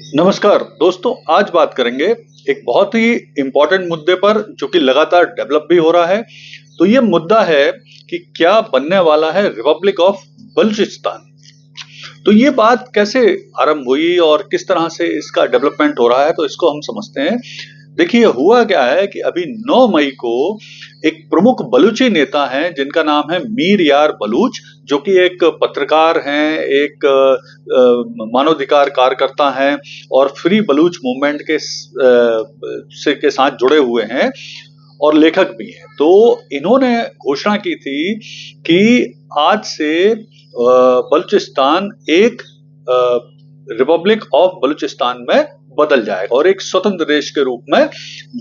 नमस्कार दोस्तों, आज बात करेंगे एक बहुत ही इम्पोर्टेंट मुद्दे पर जो कि लगातार डेवलप भी हो रहा है। तो ये मुद्दा है कि क्या बनने वाला है रिपब्लिक ऑफ बलूचिस्तान। तो ये बात कैसे आरंभ हुई और किस तरह से इसका डेवलपमेंट हो रहा है, तो इसको हम समझते हैं। देखिए, हुआ क्या है कि अभी 9 मई को एक प्रमुख बलूची नेता हैं जिनका नाम है मीर यार बलूच, जो कि एक पत्रकार हैं, एक मानवाधिकार कार्यकर्ता हैं और फ्री बलूच मूवमेंट के साथ जुड़े हुए हैं और लेखक भी हैं। तो इन्होंने घोषणा की थी कि आज से बलूचिस्तान एक रिपब्लिक ऑफ बलूचिस्तान में बदल जाएगा और एक स्वतंत्र देश के रूप में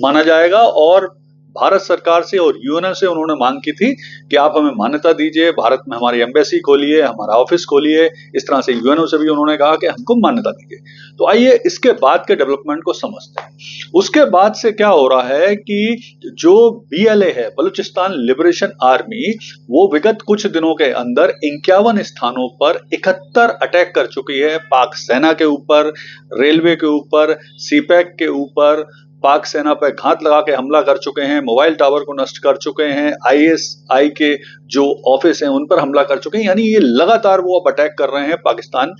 माना जाएगा। और भारत सरकार से और यूएनओ से उन्होंने मांग की थी कि आप हमें मान्यता दीजिए, भारत में हमारी एम्बेसी खोलिए, हमारा ऑफिस खोलिए। इस तरह से यूएनओ से भी उन्होंने कहा कि हमको मान्यता दीजिए। तो आइए इसके बाद के डेवलपमेंट को समझते हैं। उसके बाद से क्या हो रहा है कि जो बीएलए है, बलूचिस्तान लिबरेशन आर्मी, वो विगत कुछ दिनों के अंदर 51 स्थानों पर 71 अटैक कर चुकी है। पाक सेना के ऊपर, रेलवे के ऊपर, सीपैक के ऊपर पाक सेना पर घात लगा के हमला कर चुके हैं, मोबाइल टावर को नष्ट कर चुके हैं, आईएसआई के जो ऑफिस हैं उन पर हमला कर चुके हैं। यानी ये लगातार वो अब अटैक कर रहे हैं पाकिस्तान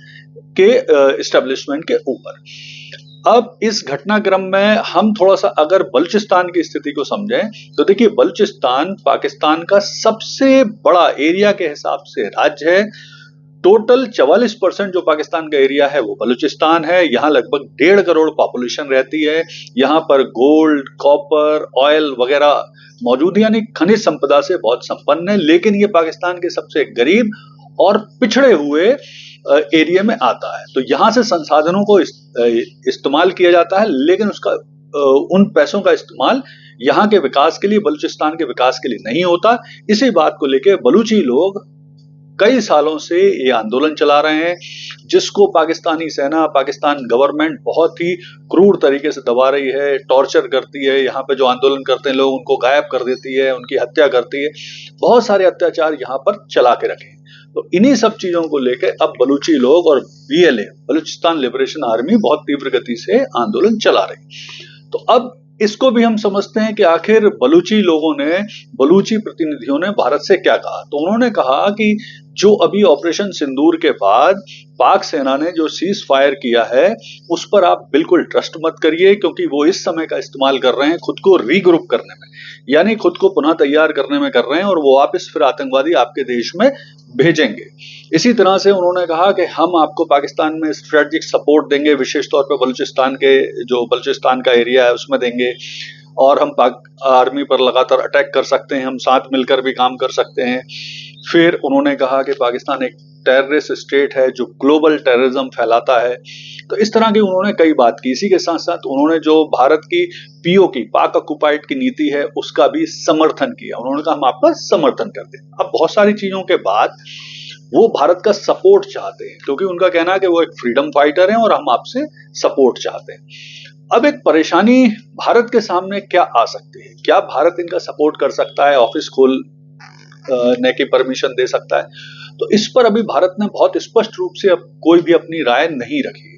के एस्टेब्लिशमेंट के ऊपर। अब इस घटनाक्रम में हम थोड़ा सा अगर बलूचिस्तान की स्थिति को समझें तो देखिए, बलूचिस्तान पाकिस्तान का सबसे बड़ा एरिया के हिसाब से राज्य है। टोटल 44% जो पाकिस्तान का एरिया है वो बलूचिस्तान है। यहाँ लगभग 1.5 करोड़ पॉपुलेशन रहती है। यहाँ पर गोल्ड, कॉपर, ऑयल वगैरह मौजूद है, यानी खनिज संपदा से बहुत संपन्न है। लेकिन ये पाकिस्तान के सबसे गरीब और पिछड़े हुए एरिया में आता है। तो यहाँ से संसाधनों को इस्तेमाल किया जाता है, लेकिन उसका उन पैसों का इस्तेमाल यहाँ के विकास के लिए, बलूचिस्तान के विकास के लिए नहीं होता। इसी बात को लेकर बलूची लोग कई सालों से ये आंदोलन चला रहे हैं, जिसको पाकिस्तानी सेना, पाकिस्तान गवर्नमेंट बहुत ही क्रूर तरीके से दबा रही है, टॉर्चर करती है। यहाँ पे जो आंदोलन करते हैं लोग, उनको गायब कर देती है, उनकी हत्या करती है। बहुत सारे अत्याचार यहाँ पर चला के रखे हैं। तो इन्हीं सब चीजों को लेकर अब बलूची लोग और बीएलए, बलूचिस्तान लिबरेशन आर्मी, बहुत तीव्र गति से आंदोलन चला रही है। तो अब इसको भी हम समझते हैं कि आखिर बलूची लोगों ने, बलूची प्रतिनिधियों ने भारत से क्या कहा। तो उन्होंने कहा कि जो अभी ऑपरेशन सिंदूर के बाद पाक सेना ने जो सीज फायर किया है, उस पर आप बिल्कुल ट्रस्ट मत करिए, क्योंकि वो इस समय का इस्तेमाल कर रहे हैं खुद को रीग्रुप करने में, यानी खुद को पुनः तैयार करने में कर रहे हैं, और वो वापस फिर आतंकवादी आपके देश में भेजेंगे। इसी तरह से उन्होंने कहा कि हम आपको पाकिस्तान में स्ट्रेटेजिक सपोर्ट देंगे, विशेष तौर पर बलूचिस्तान के, जो बलूचिस्तान का एरिया है उसमें देंगे, और हम पाक आर्मी पर लगातार अटैक कर सकते हैं, हम साथ मिलकर भी काम कर सकते हैं। फिर उन्होंने कहा कि पाकिस्तान एक टेररिस्ट स्टेट है जो ग्लोबल टेररिज्म फैलाता है। तो इस तरह की उन्होंने कई बात की। इसी के साथ साथ उन्होंने जो भारत की पीओ की, पाक ऑक्युपाइड की नीति है, उसका भी समर्थन किया। उन्होंने कहा हम आपका समर्थन करते हैं। अब बहुत सारी चीजों के बाद वो भारत का सपोर्ट चाहते हैं, क्योंकि उनका कहना है कि वो एक फ्रीडम फाइटर हैं और हम आपसे सपोर्ट चाहते हैं। अब एक परेशानी भारत के सामने क्या आ सकती है? क्या भारत इनका सपोर्ट कर सकता है, ऑफिस खोलने की परमिशन दे सकता है? तो इस पर अभी भारत ने बहुत स्पष्ट रूप से अब कोई भी अपनी राय नहीं रखी है।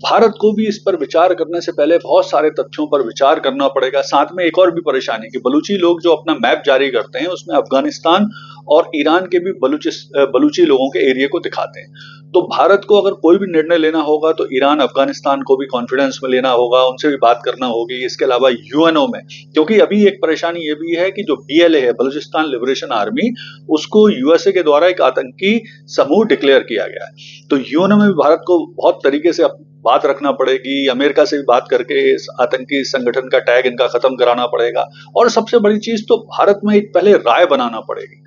भारत को भी इस पर विचार करने से पहले बहुत सारे तथ्यों पर विचार करना पड़ेगा। साथ में एक और भी परेशानी कि बलूची लोग जो अपना मैप जारी करते हैं, उसमें अफगानिस्तान और ईरान के भी बलूची लोगों के एरिया को दिखाते हैं। तो भारत को अगर कोई भी निर्णय लेना होगा तो ईरान, अफगानिस्तान को भी कॉन्फिडेंस में लेना होगा, उनसे भी बात करना होगी। इसके अलावा यूएनओ में, क्योंकि अभी एक परेशानी ये भी है कि जो बीएलए है, बलूचिस्तान लिबरेशन आर्मी, उसको यूएसए के द्वारा एक आतंकी समूह डिक्लेयर किया गया है। तो यूएनओ में भी भारत को बहुत तरीके से बात रखना पड़ेगी, अमेरिका से भी बात करके इस आतंकी संगठन का टैग इनका खत्म कराना पड़ेगा। और सबसे बड़ी चीज तो भारत में एक पहले राय बनाना पड़ेगी।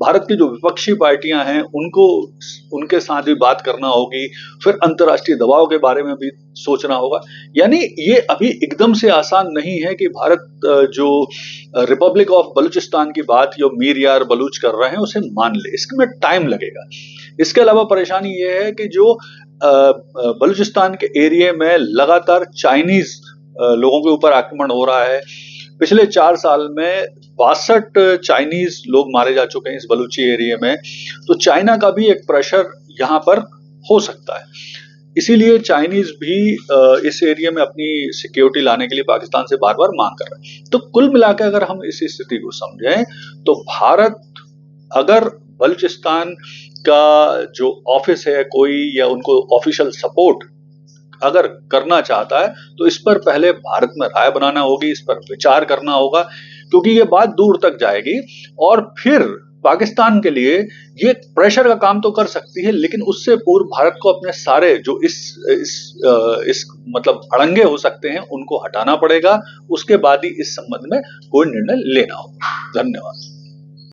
भारत की जो विपक्षी पार्टियां हैं उनको, उनके साथ भी बात करना होगी, फिर अंतर्राष्ट्रीय दबाव के बारे में भी सोचना होगा। यानी ये अभी एकदम से आसान नहीं है कि भारत जो रिपब्लिक ऑफ बलूचिस्तान की बात जो मीर यार बलूच कर रहे हैं उसे मान ले, इसमें टाइम लगेगा। इसके अलावा परेशानी ये है कि जो बलूचिस्तान के एरिया में लगातार चाइनीज लोगों के ऊपर आक्रमण हो रहा है। पिछले 4 साल में 62 चाइनीज लोग मारे जा चुके हैं इस बलूची एरिया में। तो चाइना का भी एक प्रेशर यहाँ पर हो सकता है। इसीलिए चाइनीज भी इस एरिया में अपनी सिक्योरिटी लाने के लिए पाकिस्तान से बार बार मांग कर रहे हैं। तो कुल मिलाकर अगर हम इस स्थिति को समझें तो भारत अगर बलूचिस्तान का जो ऑफिस है कोई या उनको ऑफिशियल सपोर्ट अगर करना चाहता है तो इस पर पहले भारत में राय बनाना होगी, इस पर विचार करना होगा, क्योंकि ये बात दूर तक जाएगी और फिर पाकिस्तान के लिए ये प्रेशर का काम तो कर सकती है, लेकिन उससे पूर्व भारत को अपने सारे जो इस मतलब अड़ंगे हो सकते हैं उनको हटाना पड़ेगा। उसके बाद ही इस संबंध में कोई निर्णय लेना होगा। धन्यवाद।